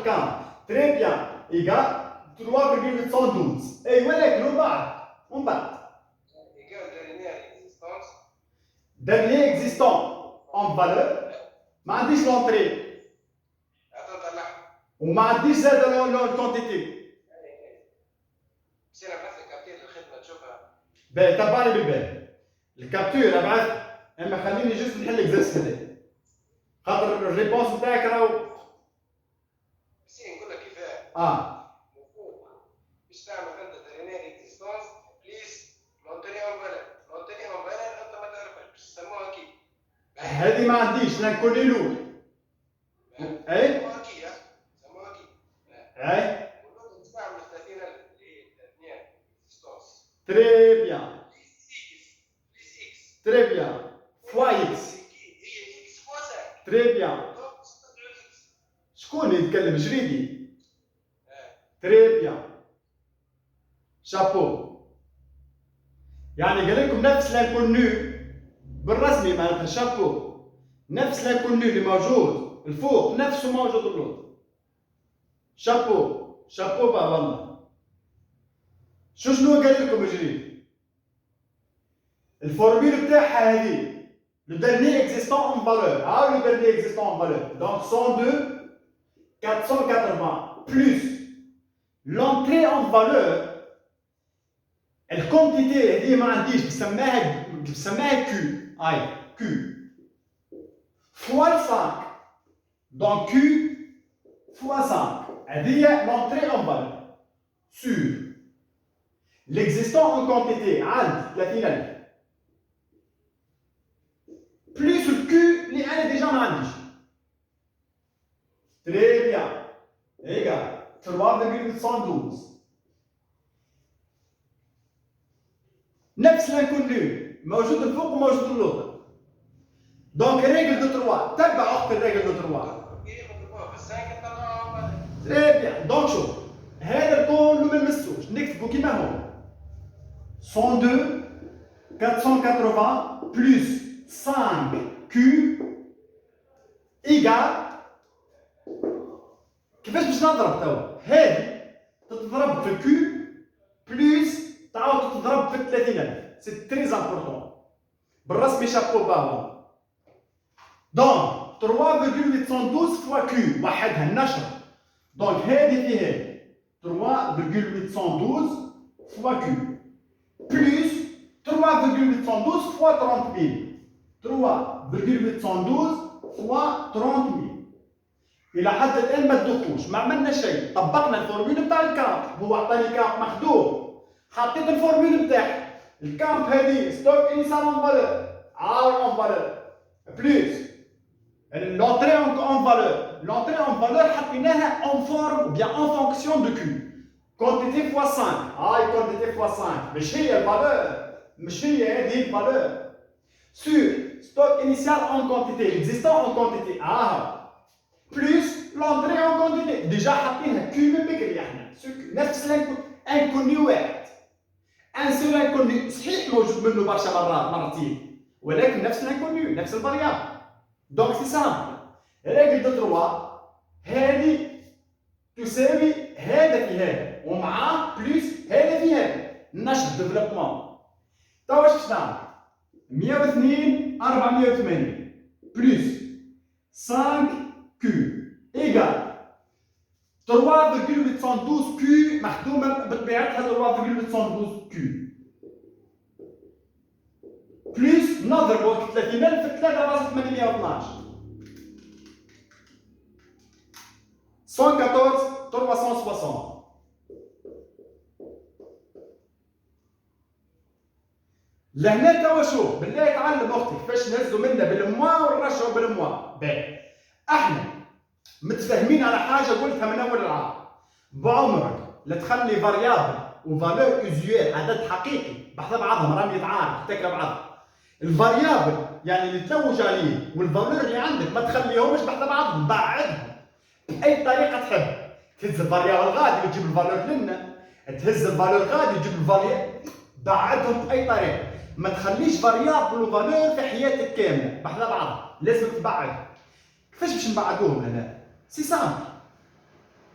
الكام. تري بيان. إيكال 3,812. أي ولكن ومن بعد إيكال dernière existence. dernier existant en valeur ما عنديش لونتري هذا طلع. وما عنديش زاد الكونتيتي. بصير ابعث لك كابتن الخدمه تشوفها. باهي تبعني بالبال. الكابتور ابعث، اما خليني جست نحل اكزرسيس هذا خاطر الريبونس نتاعك راهو. بصير نقول لك كيفاه. المفروض باش تعمل انت dernière existence بليز لونتري اون فالور. لونتري اون فالور انت ما تعرفهاش باش تسموها كي. هذه ما عنديش لا نكوني له. اي سموها كي. سموها كي. اي تستعمل 30,000 للدنيا اكزيستونس. تري بيان بليز اكس. تري بيان فوا اكس. هي اكس فوا 5. تري بيان. شكون يتكلم جريدي؟ تري بيان شابو. يعني قال لكم نفس لانكونو بالرسمي معناتها شابو. نفس لانكونو اللي موجود الفوق نفسه موجود اللوط. شابو شابو بقى والله. شنو قال لكم جريدي؟ الفورميل بتاعها هذه le dernier existant en valeur. Le dernier existant en valeur. Donc 102 480 plus l'entrée en valeur. الكونتيتي هذه ما عنديش بسماها Q. Q fois 5. Donc Q fois 5. هذه l'entrée en valeur sur l'existant en quantité عند 30,000 plus le Q اللي انا ديجا ما عنديش. تري بيان ايكال 3,812. نفس لانكونو موجود الفوق وموجود اللوطه. دونك ريغل دو 3 تبع اخت الريغل دو 3. تري بيان. دونك شوف هذا كله ما نمسوش نكتبو كيما هو 102 480 plus 5Q إيجال. كيفاش باش نضرب توا؟ هذه تتضرب في الكيو بلس تعاود تتضرب في 30,000. سي تري امبورطون بالرسمي شابو باهو. دونك 3,812 فوا كيو وحدها النشر. دونك هذه في هذه 3,812 فوا كيو بلس 3,812 فوا 30,000. 3,812 فوا 30,000. إلى حد الآن ما تدخلوش ما عملنا شيء. طبقنا الفورميل بتاع الكامب. هو عطاني كامب مخدوم حطيت الفورميل بتاعي. الكامب هذه ستوك انيسيال اون فالور اون فالور بلس l'entrée en valeur. L'entrée en valeur حطيناها en forme ou bien en fonction de Q. Quantité fois 5. Quantité fois 5 مش هي الفالور. مش هي هذه الفالور. Sur stock initial en quantité. L'existant en quantité. Plus l'entrée en quantité. Déjà حاطينها Q من بكري احنا. نفس الانكوني واحد. ان سول انكوني صحيح موجود منه برشا مرات مرتين ولكن نفس الانكوني نفس الفاريابل. دونك سي سامبل. ريغل دو 3 هذه تساوي هذا في هذا ومعاه بلس هذا في هذا. نشر ديفلوبمون. توا واش باش نعمل؟ 102 480 بلس 5 كيو ايكال 3,812 كيو مخدومه بطبيعتها 3,812 كيو بلس نضربوا 30,000 في 3,812 114 360. لهنا توا شوف بالله تعلم اختي كيفاش نهزوا منا بالموا ونرجعوا بالموا. باهي احنا متفاهمين على حاجه قلتها من اول العام. بعمرك لا تخلي فاريابل وفالور اوزيوال عدد حقيقي بحذا بعضهم راهم يتعارضوا تكره بعضهم. الفاريابل يعني اللي تلوج عليه والفالور اللي عندك ما تخليهمش بحذا بعضهم. بعدهم باي طريقه تحب. تهز الفاريابل غادي وتجيب الفالور لنا. تهز الفالور غادي وتجيب الفالور. بعدهم باي طريقه. ما تخليش فاريابل وفالور في حياتك كامله بحذا بعضهم. لازم تبعد. كيفاش باش نبعدوهم هنا؟ سي سامبل.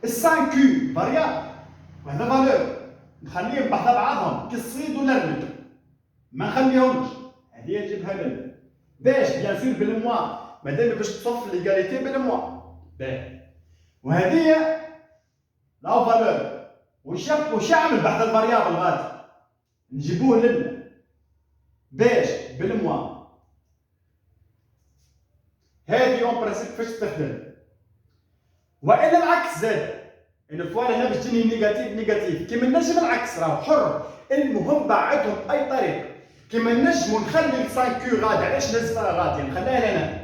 ال 5 كيو فاريابل وهذا فالور نخليهم بحذا بعضهم كالصيد ولا الرمل ما نخليهمش هذه نجيبها لنا باش بيان سور بالموا مادام باش تصف ليغاليتي بالموا باهي وهذه لا فالور وش يعمل بحذا الفاريابل غادي نجيبوه لنا باش بالموا هذه اون برانسيب كيفاش تستخدم والا العكس زاد ان فوا هنا باش تجيني نيجاتيف كيما النجم العكس راهو حر المهم بعدهم باي طريقه كيما النجم ونخلي ال 5 كيو غادي علاش نزلها غادي نخليها لنا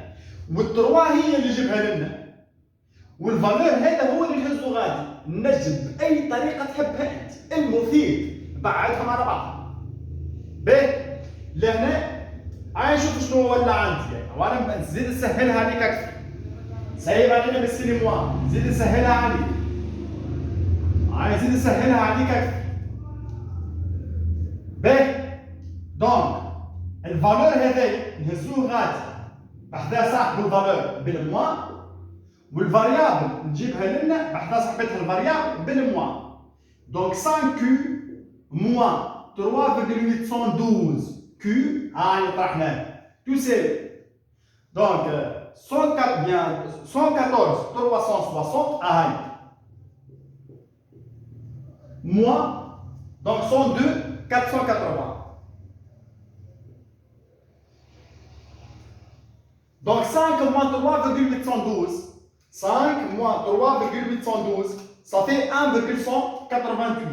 والتروا هي اللي جيبها لنا والفالور هذا هو اللي نهزو غادي النجم باي طريقه تحبها انت المفيد بعدهم على بعض باهي لهنا عايز نشوف شنو ولا عندي وانا نزيد نسهلها عليك اكثر سايب علينا بالسيني موا زيد نسهلها عليك عايزين نسهلها عليك اكثر باهي دونك الفالور هذايا نهزوه غادي بحذا صاحب الفالور بالموا والفاريابل نجيبها لنا بحذا صاحبتها الفاريابل بالموا دونك 5 كيو موان 3.812 كيو هاي طرحناها تو سي دونك 114 360 هاي moins, donc 102, 480. Donc 5 moins 3,812, 5 moins 3,812, ça fait 1,188.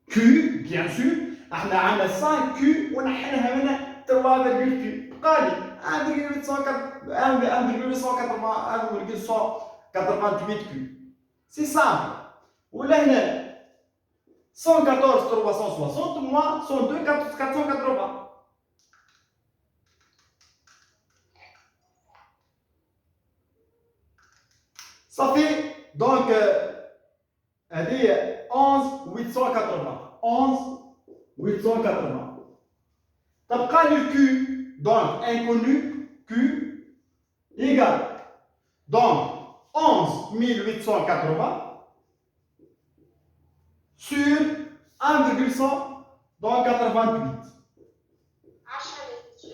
Q, bien sûr, on a 5 Q, on a 3,8 Q. قالي 1,188 Q. C'est simple. ولا هنا 114 360 moins 102 480 ça fait donc هذه 11 880 11 880 تبقى لي Q donc inconnu Q égale donc 11 880 sur 1,100 donc 88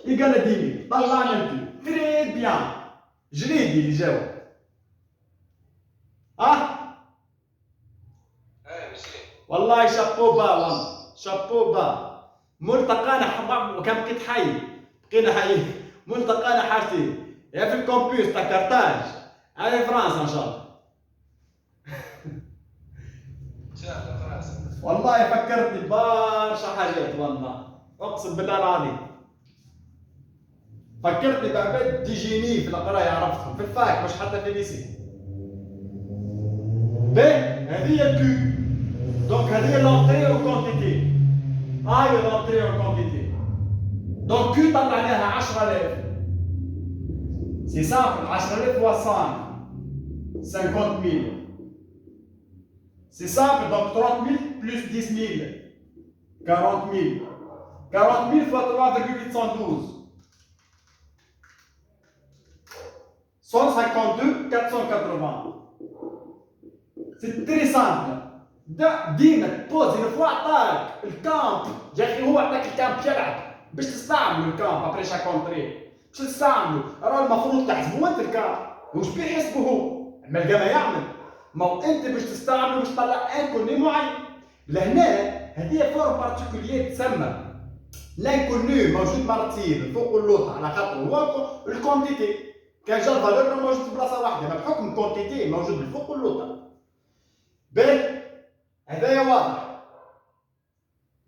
égale à 10 000 طلعنا الكيو très bien جريدي اللي جاوب والله شابو با والله شابو با ملتقانا حمام وكان بقيت حي بقينا حي ملتقانا حاجتي يا في الكومبيوس تاع كارتاج على فرنسا ان شاء الله والله فكرتني برشا حاجات والله اقسم بالله العظيم فكرتني بعباد تجيني في القرايه عرفتهم في الفاك مش حتى في الليسي باهي هذه هي الكيو دونك هذه هي لونتري او كونتيتي هاي لونتري او كونتيتي دونك كيو طلع عليها 10000 سي سامبل 10000 فوا 5 50000 C'est simple, donc 30 000 plus 10 000, 40 000. 40 000 fois 3,812. 152, 480. C'est très simple. ديما تبوز une fois عطاك الكامب يا اخي هو عطاك الكامب يلعب باش تستعملوا الكامب ابري شا كونتري باش تستعملوا راه المفروض تحسبوا انت الكامب واش بيحسبوا هو الملقى ما يعمل ما هو انت باش تستعمل باش تطلع انكوني معين لهنا هذه فورم بارتيكولير تسمى لانكوني موجود مرتين فوق اللوطه على خاطر هو الكونتيتي كان جا الفالور موجود في بلاصه واحده بحكم الكونتيتي موجود فوق اللوطه باهي هذايا واضح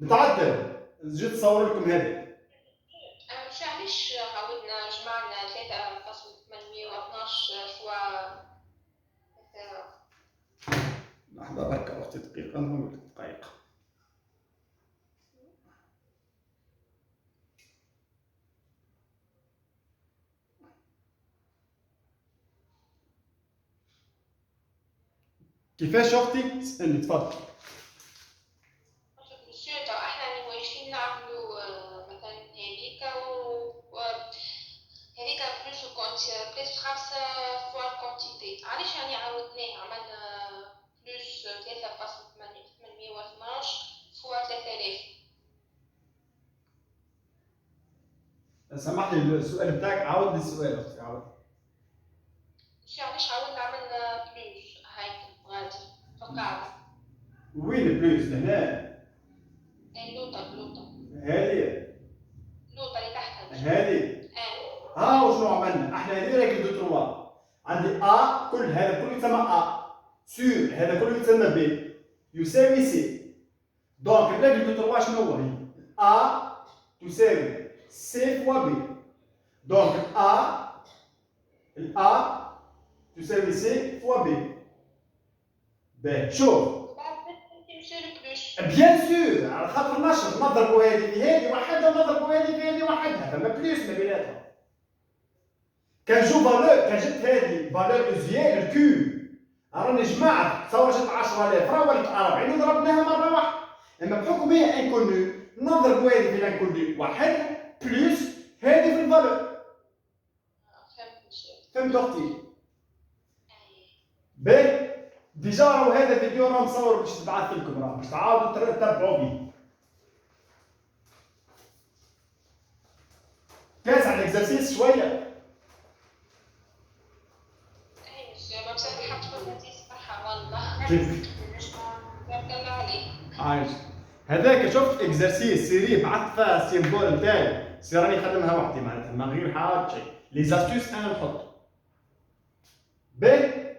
نتعدل جيت نصور لكم هذا مش علاش عاودنا جمعنا 3.812 فوا لحظة بركة أختي دقيقة نقول لك دقيقة كيفاش أختي؟ اسألني تفضل. مسيو تو احنا واقفين نعملوا مثلا هذيك هذيك بلوس كونت بلوس 5 فوا الكونتيتي علاش يعني عاودنا سمح لي السؤال بتاعك، عاود لي السؤال اختي، عاود. مش علاش عاود نعمل بلوز هاي غادي فقاعدة. وين بلوس هنا؟ اللوطة هذه اللوطة اللي تحتها. هذه وشنو عملنا؟ احنا هذه ريكل دو تروا. عندي كل هذا كله يتسمى سور، هذا كله يتسمى بي يساوي سي. دونك الريكل دو تروا شنو هو؟ هي تساوي سي فوا بي. دونك الA تساوي سي فوا بي. باهي شوف. بيان سور، على خاطر نضربوا هذه في هذه وحدها ونضربوا هذه في هذه وحدها، فما بليس ما بيناتهم. كان جو فالور، كان جبت هذه فالور اوزيال الكيو، راني جمعت تصور جبت 10000 راه ولات 40 وضربناها مره واحده. اما بحكم هي انكونو نضربوا هذه في الانكونو وحدها بليس هذه في الفالور. فهمت اختي؟ باهي ديجا راهو هذا فيديو راه مصور باش تبعث لكم، راه باش تعاودوا تتبعوا به. كاس على الاكزرسيس شويه. عايش هذاك شفت اكزرسيس سيري بعث فيها السيمبول نتاعي، سي راني نخدمها وحدي معناتها من غير حاجه شيء. لي زاستوس انا نحط. باهي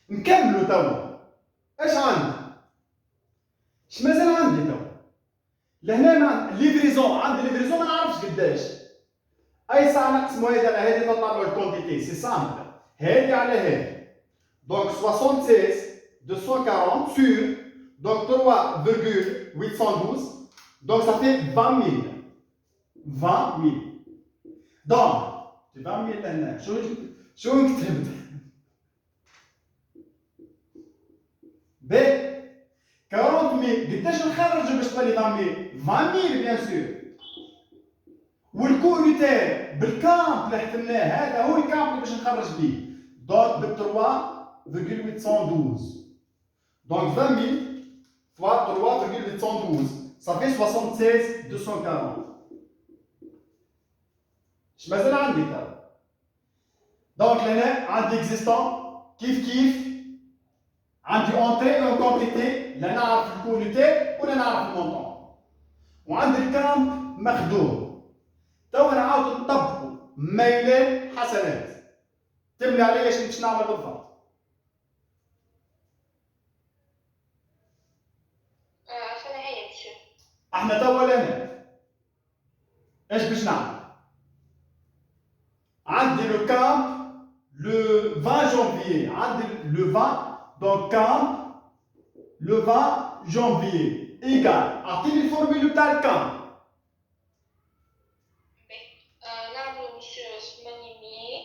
نكملوا توا. اش عندي؟ اش مازال عندي توا؟ لهنا مع ليفريزون، عندي ليفريزون ما نعرفش قداش. اي ساعه نقسموا هذه على هذه تطلعوا الكونتيتي، سي سامبل. هذه على هذه. دونك 76 240 sur donc 3,812 donc ça fait 20 000. 20 000 donc 20 000 هنا شو كتبت؟ ب 40 000 قداش نخرج باش تولي 20 000؟ 20 000 بيان سور. والكو يونيتير بالكامب اللي حسبناه هذا هو الكامب اللي باش نخرج بيه. دونك ب 3,812 donc 20 000 fois 3,812 ça fait 76 240. اش مازال عندي توا؟ دونك هنا عندي اكزيستون كيف عندي اونتري اون كونتيتي، لا نعرف الكونيتي ولا نعرف المونطون، وعندي الكامب مخدوم. توا نعاودو نطبقو ميلان حسنات. تملي عليا اش باش نعمل بالضبط. احنا توا لهنا ايش باش نعمل؟ عندي لو كامب لو 20 جانفيي، عندي لو 20 دونك كامب لو 20 جانفيي ايكال اعطيني الفورمول بتاع الكامب. نعملو مش 800.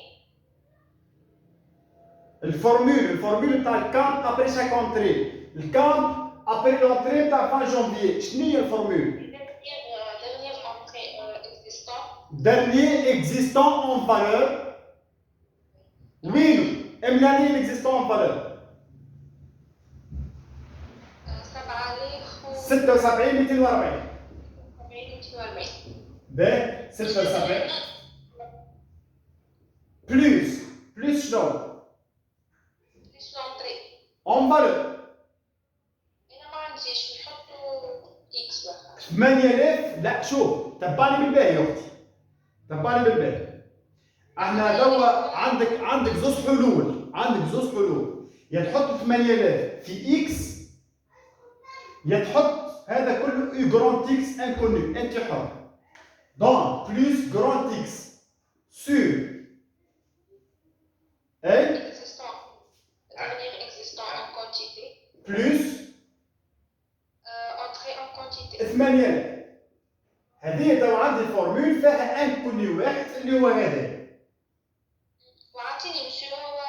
الفورمول بتاع الكامب ابري شاك اونتري. الكامب ابري لونتري بتاع 20 جانفيي شنو هي الفورمول؟ Dernier existant en valeur. Oui, املاني l'existant en valeur. 76 240. باهي 76 بلوس شنو؟ بلوس لونطري. en valeur. انا ما عنديش نحطو اكس واحد. 8000 لا شوف تبعني بالباهي يا اختي. تبعني بالباهي. احنا توا عندك زوز حلول، يا تحط 8000 في اكس يا تحط هذا كله اي جراند اكس انكونو، انت حر. دونك بلوس جراند اكس سور اي بلوس entrée en quantité. 8000. هذه توا عندي فورمول فيها انكونو واحد اللي هو هذا. وعطيني مشي هو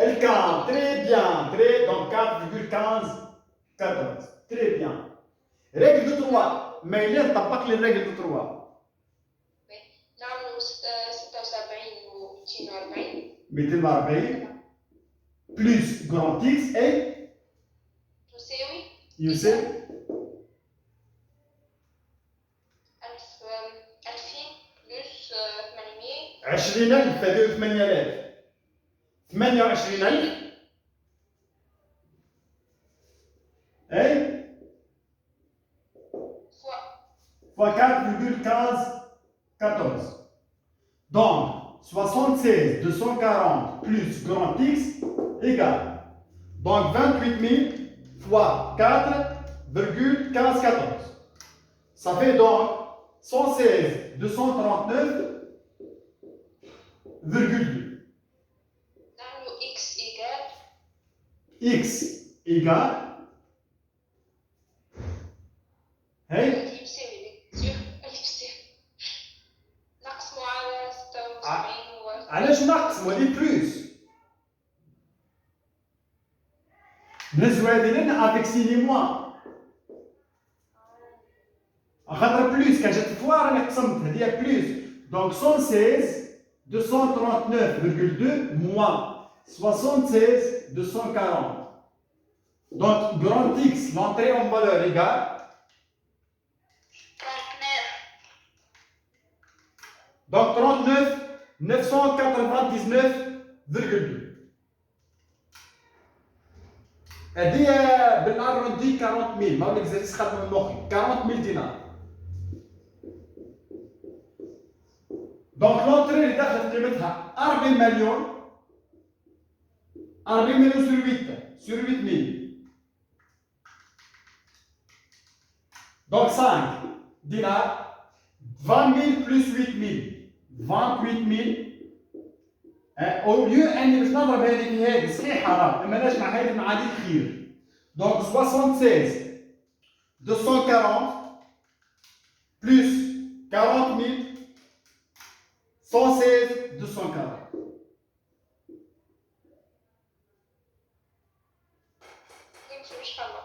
الكام تري بيان تري دونك 4,14 تري بيان. ريغل دو 3 ميلان طبق لي الريغل دو 3. نعملو 76 و 240 بلس جراند اكس اي يساوي 2000 2000 20,000 هذه 8,000 28,000 اي fois 4,15 donc 76 240 plus grand X égale donc 28 000 fois 4,1514 ça fait donc 116 239,2 نعملوا x إيجال X égale هي اللي بيساوي اللي بيساوي نقسموا على 76 و علاش ناقص ولي بلوس نهزو هادي لنا افيك سيني موان خاطر بلوس كان جات فوا راني قسمت هادي بلوس دونك 116 239,2 moins 76 240 donc grand X l'entrée en valeur égale 39 donc 39 999,2 هادي بالارودي 40,000 ما ليكزارسيس خدمه من مخي 40,000 دينار دونك لونتري اللي دخلت قيمتها 40 مليون 40 مليون sur 8,000 donc 5 دينار 20,000 plus 8,000 28,000 au lieu اني باش نضرب هذيك هذه صحيح حرام اما نجمع هذه مع هذيك خير دونك 76 240 plus 40,000 116 240 يمشي مش حلو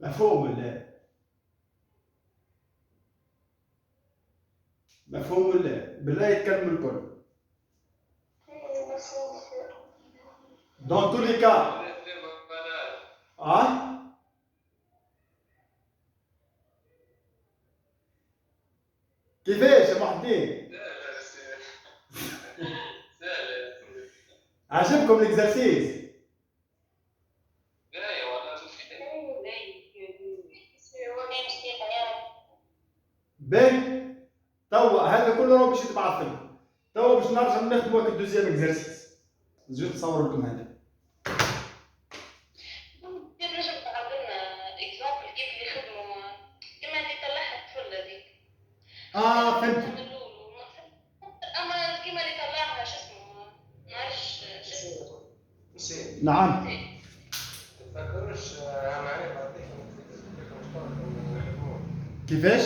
مفهوم ولا مفهوم ولا بالله يتكلم الكل dans tous les cas اه كيفاش يا محمدين عجبكم الاكزرسيس باهي توا هذا كله راه باش يتبعث لكم توا باش نرجع نخدموا هاك الدوزيام اكزرسيس نزيد نصور لكم هذا نجم تعطينا اكزامبل كيف اللي يخدموا كما اللي طلعها الطفل هذيك فهمت اما كيما اللي طلعها شو اسمه نعرفش شو اسمه نسيت نعم تفكروش اهم عليه بعطيكم كيفاش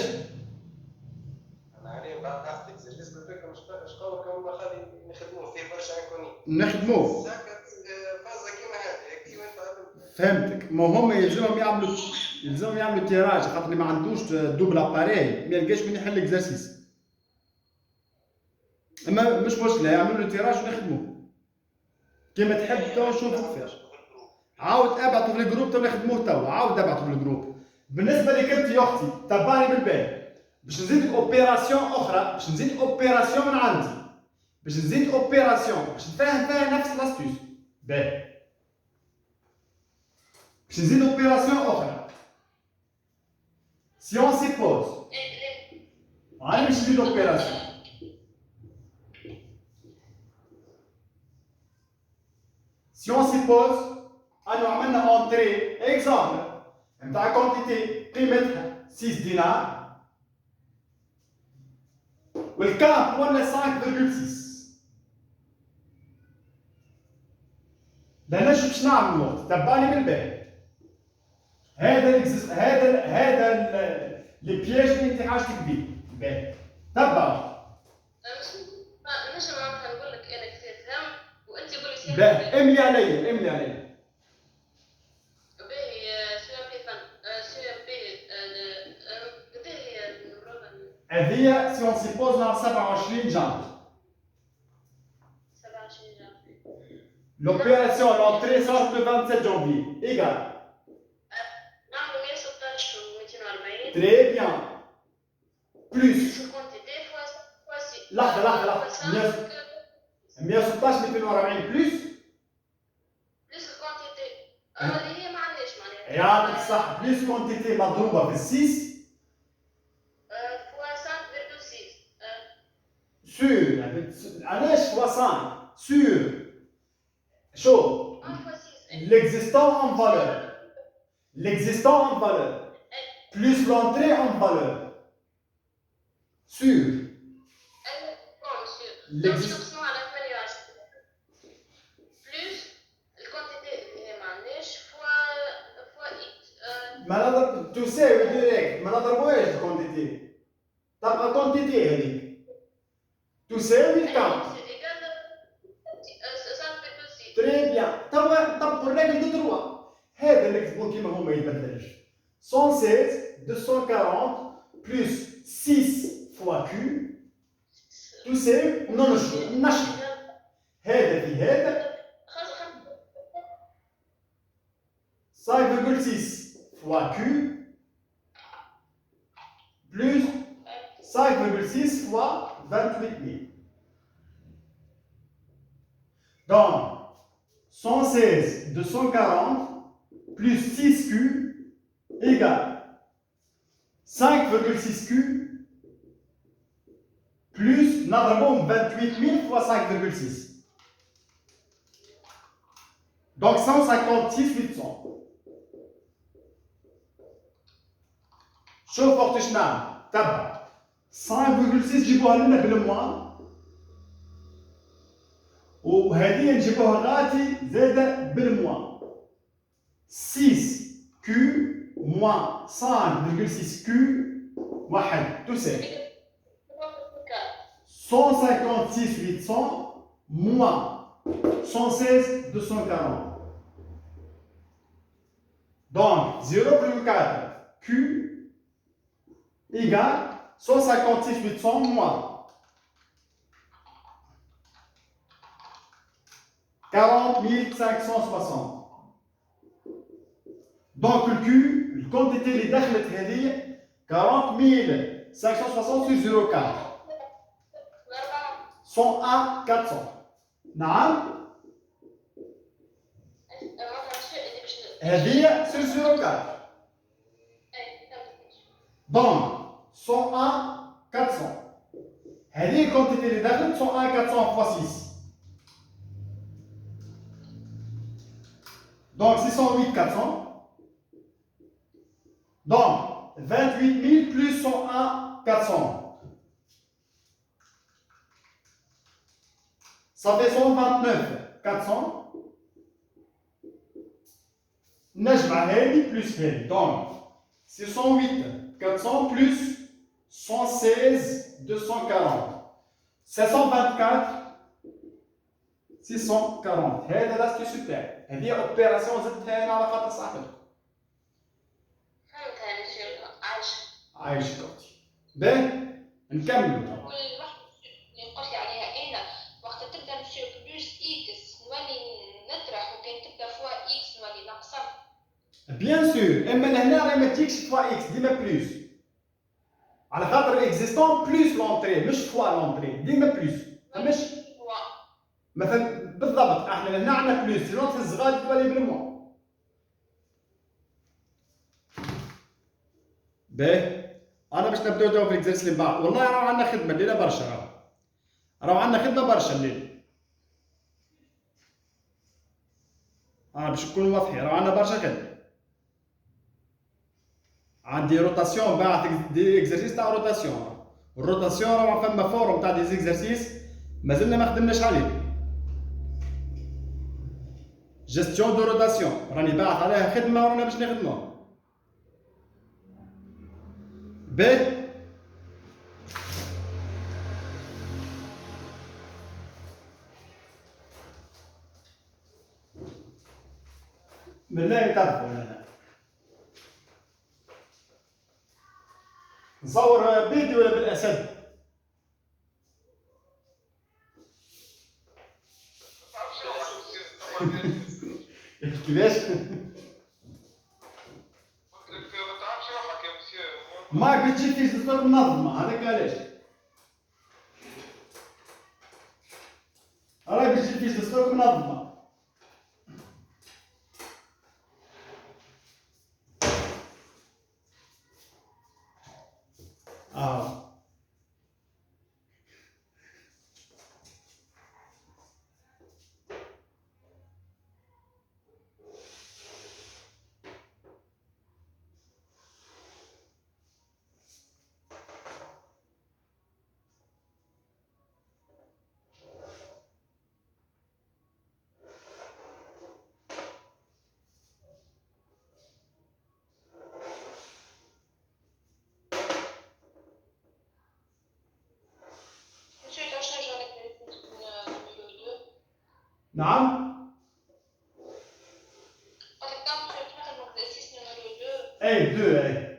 انا عليه بعد عرفتك زلزل بكم شقاوكم ما خلي نخدموه فيه برشا انكوني نخدموه ساكت فازه كيما هذه كيما انت فهمتك ما هم يلزمهم يعملوا تيراج خاطر اللي ما عندوش دوبل اباري ما يلقاش وين يحل اكزرسيس اما مش مشكله يعملوا له تيراج ونخدموه كيما تحب تو نشوفوا كيفاش عاود ابعثوا في الجروب تو نخدموه تو عاود ابعثوا في الجروب بالنسبه لك انت يا اختي تبعني بالبال باش نزيدك اوبيراسيون اخرى باش نزيد اوبيراسيون من عندي باش نزيد اوبيراسيون باش نفهم فيها نفس لاستوس باهي باش نزيد اوبيراسيون اخرى سي اون سيبوز هاني باش نزيد اوبيراسيون سي اون سيبوز انو عملنا اونتري اكزامبل نتاع كونتيتي قيمتها 6 دينار والكامب ولا 5.6 لهنا شو باش نعمل وقت تبعني بالبال هذا البياج اللي انت حاجتك بيه باهي تبع نجم معناتها نقول لك انا كيف فهم وانت قول لي سير باهي املي عليا هذه سي اون سيبوز مع 27 جانفي 27 جانفي l'opération l'entrée sort le 27 janvier égal نعملوا 116 و 240 très bien plus شو كنت لحظه 116 240 بلس بليس الكونتيتي اللي هي ما عندناش معناها يعطيك الصح بلس كونتيتي مضروبه في 6 فوا 5.6 سور يعني علاش فوا 5 سور شو فوا 6 l'existant en valeur l'existant en valeur plus l'entrée en valeur sur l'existant نقسموها على 28 بلس الكونتيتي اللي هي ما عندناش فوا اكس ما نضرب تساوي ديريكت ما نضربوهاش الكونتيتي تبقى كونتيتي هذيك تساوي الكام تري بيان توا نطبقوا الريغل دو تروا هذا اللي كتبوه كيما هو ما يتبدلش 116 240 بلس 6 فوا كيو تساوي نشر هذا في هذا 5,6 fois Q plus 5,6 fois 28 000. Donc, 116 240 plus 6Q égale 5,6Q plus 28 000 fois 5,6. Donc 156 800. شوف وقت شنعمل تبع 5,6 جيبوها لنا بالموا وهذه نجيبوها غاتي زاده بالموا 6 كيو موان 5,6 كيو واحد تساوي 156 800 moins 116 240. Donc 0,4 Q égale 156 800 moins 40 560. Donc le Q, le quantité اللي دخلت هذه 40 560 sur 0,4 101 400. نعم هذه sur 0,4 donc 101 400 هذه الكونتيتي اللي دخلت 101 400 fois 6 donc 608 400 donc 28 000 plus 101 400 ça fait 129 400 نجمع هذه plus هذه donc 608 400 plus 116 240 724 640 هذا لاستيسيو تاعي هذه اوبيراسيون زدتها انا على خاطر صاحبتكم فهمتها يا مسيو عايش كوتي باهي نكملوا كل واحد اللي قلت لي عليها انا وقت تبدا مسيو بلوس اكس نولي نطرح وكان تبدا فوا اكس نولي نقسم بيان سور اما لهنا راه ما تجيكش فوا اكس ديما بلوس على خاطر اكزيستون بلوس لونطري مش فوا لونطري ديما بلوس فهمش مثلا بالضبط احنا لهنا عندنا بلوس سينون في الصغار تولي بالموا باهي انا باش نبداو تو في الاكزرسيس اللي بعد والله راه عندنا خدمه الليله برشا راه عندنا خدمه برشا الليل باش نكونوا واضحين راه عندنا برشا خدمه عندي روتاسيون بعث دي اكزرسيس تاع روتاسيون الروتاسيون راه فما فورم تاع دي زيكزرسيس مازلنا ما خدمناش عليه جيستيون دو روتاسيون راني باعث عليها خدمه ورانا باش نخدموها باهي بالله يتعرفوا نصور بيدي ولا بالاسد؟ كيفاش؟ ما قلت شي فيش تصور منظمة هذاك علاش؟ راهي بيجي الفيش دو ستوك منظمه. Monsieur, tu as changé avec numéro 2. نعم. قلت لك كان monsieur تاخذ l'exercice numéro 2. اي دو اي.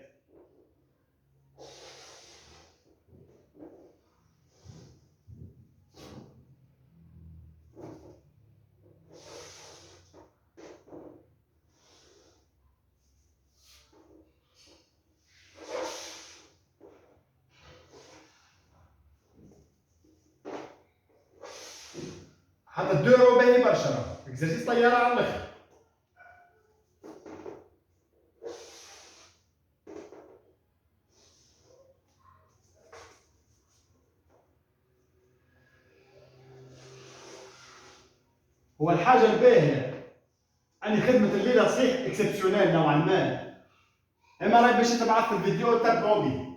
حتى الدورة باهي برشا، اكزرسيس طيارة على الاخر. هو الحاجة الباهية أني خدمة الليلة صحيح اكسبسيونيل نوعا ما، أما راهي باش تبعث الفيديو تبعوا به.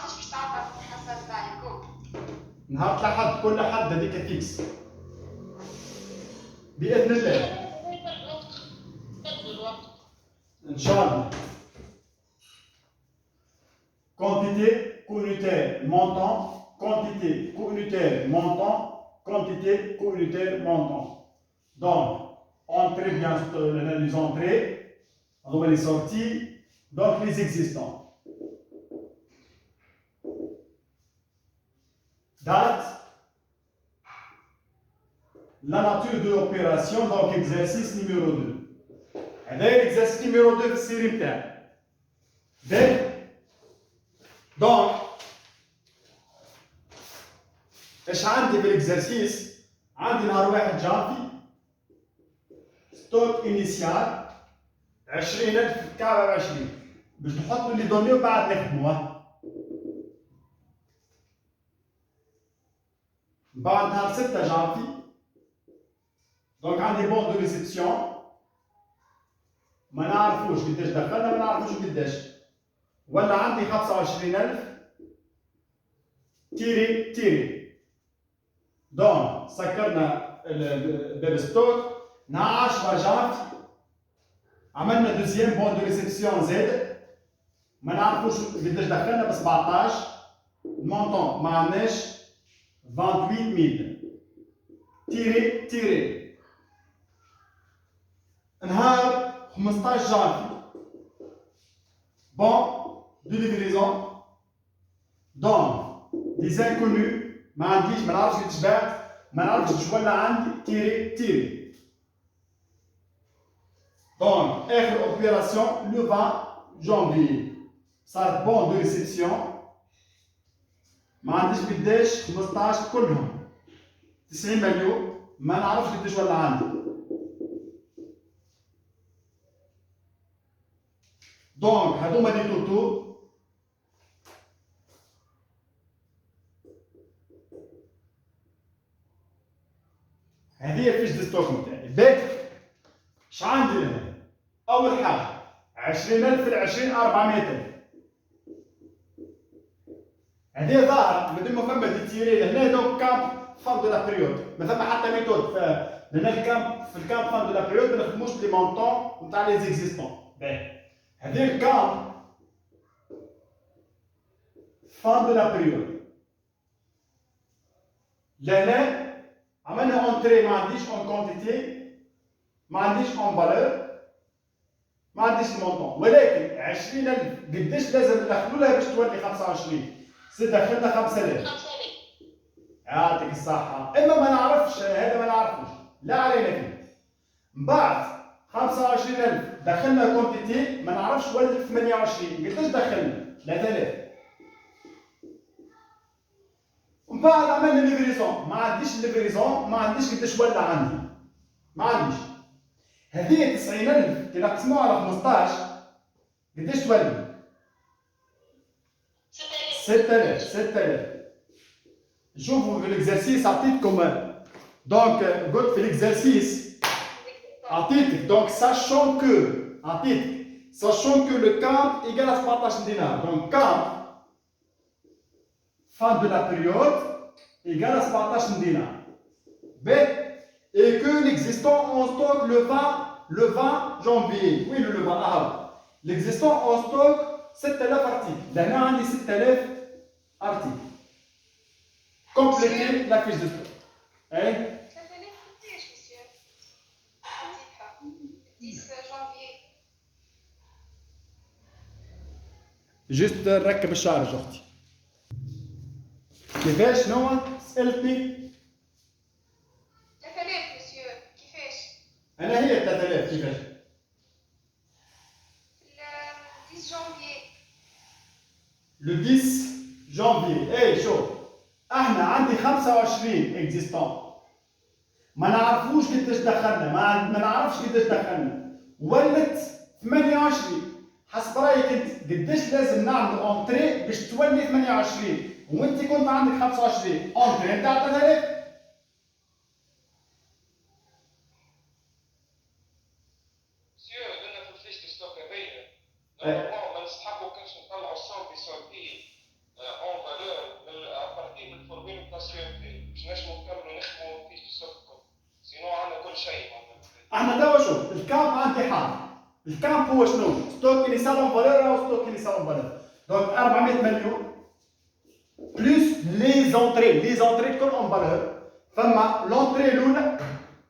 وقتاش باش تعبر في الحصة تاعك؟ نهار الأحد كل حد هذيك فيكس بإذن الله. بدلوا الوقت. إن شاء الله. Quantité co-unitaire montant, quantité co-unitaire montant, quantité co-unitaire montant. Donc, entrée bien les entrées, on va les sorties, donc les existants. Date, la nature de l'opération, donc exercice numéro 2. Et l'exercice numéro 2 في السيري بتاعي. Donc, ايش عندي بالاكزرسيس؟ عندي نهار واحد جانفي ستوك انيسيال 20000 كعبة 20 باش نحطوا اللي دوني وبعد نخدموها. بعد نهار 6 جانفي دونك عندي بون دو ريسبسيون ما نعرفوش قداش دخلنا، ما نعرفوش قداش، ولا عندي 25000 تيري. دونك سكرنا باب ستوك نهار 10 جانفي عملنا دوزيام بون دو ريسبسيون زاد ما نعرفوش قداش دخلنا ب 17 المونطون ما عندناش 28000 تيري. نهار 15 جانفي bon de livraison donc des inconnus ما عنديش، ما نعرفش قداش بعت، ما نعرفش شو ولا عندي تيري. donc اخر اوبيراسيون لو 20 جانفي صارت بون دو ريسبسيون ما عنديش قداش 15 كلهم 90 مليون ما نعرفش قداش ولا عندي. دونك هذوما لي توتو هذه هي الفيش دو ستوك نتاعي. باك اش عندي هنا؟ أول حاجة 20000 في 20 400000 هذه ظاهرة بدون ما فما دي تيري هنا دونك كامب فان دو لا بريود ما ثم حتى ميثود لأن الكامب في الكامب فان دو لا بريود ما نخدموش لي مونطون نتاع لي زيكزيستون. باهي هذه الكامب fin de la période. Là, عملنا entrée ما عنديش en quantité ما عنديش en valeur ما عنديش المونطون، ولكن 20000 قداش لازم ندخلوا لها باش تولي 25؟ سي دخلنا 5000. 5000. يعطيك الصحة. إما ما نعرفش هذا ما نعرفوش، لا علينا فيه. من بعد 25000 دخلنا كونتيتي ما نعرفش ولت 28، قداش دخلنا؟ 3000. ومن بعد عملنا ليفريزون، ما عنديش الليفريزون، ما عنديش قداش ولا عندي. ما عنديش. هذه 90000 كي نقسموها على 15 قداش تولي؟ 6000. 6000. نشوفوا في الاكزرسيس عطيتكم دونك قلت في الاكزرسيس عطيتك دونك sachant que le camp égale à 17 dinars. Donc camp fin de la période égale à 17 dinars. B et que l'existant en stock le 20 janvier. Oui le 20. L'existant en stock 6000 articles. لهنا عندي 6000 articles. Complétez la fiche de stock. Hein? 3000 قداش مسيو؟ عطيتها 10 جانفي. جست نركب الشارج اختي. كيفاش شنو؟ سألتني. 3000 مسيو كيفاش؟ أنا هي 3000 كيفاش؟ 10 جانفي. لو 10 جانفي. اي شوف احنا عندي 25 اكزيستون ما نعرفوش قداش دخلنا، ما نعرفش قداش دخلنا، ولت 28. حسب رايك انت قداش لازم نعمل اونتري باش تولي 28 وانت كنت عندك 25 اونتري نتاع 3000؟ سيو قلنا في الفيش دو ستوك هذيا نورمالمون ما نستحقوا كاش نطلعوا الصوت بيسوي اون فالور ابارتي من الفورميل نتاع سيو بي باش نجموا نكملوا نخدموا الفيش دو ستوك الكل، سينو عندنا كل شيء معناتها. احنا توا شوف الكامب عندي حاجه، الكامب هو شنو؟ ستوك اللي صار فالور او ستوك اللي صار فالور. دونك 400 مليون بلوس لي زونتري تكون اون فالور. فما لونتري الاولى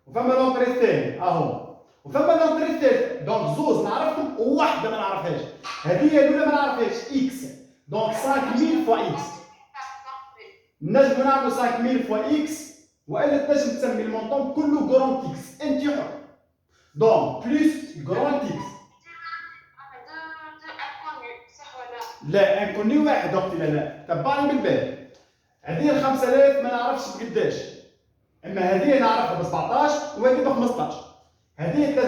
وفما لونتري الثاني اهو، وفما لونتري الثالث. دونك زوز نعرفهم وواحده ما نعرفهاش. هذه الاولى ما نعرفهاش اكس. دونك 5000 فوا اكس. نجم نعملوا 5000 فوا اكس والا تنجم تسمي المونطون كله جراند اكس انت حر. دونك بلوس جراند اكس. لا انكوني واحد اختي. لا تبعني بالبال. هذه ال 5000 ما نعرفش بقداش، اما هذه نعرفها ب 17 وهذه ب 15. هذه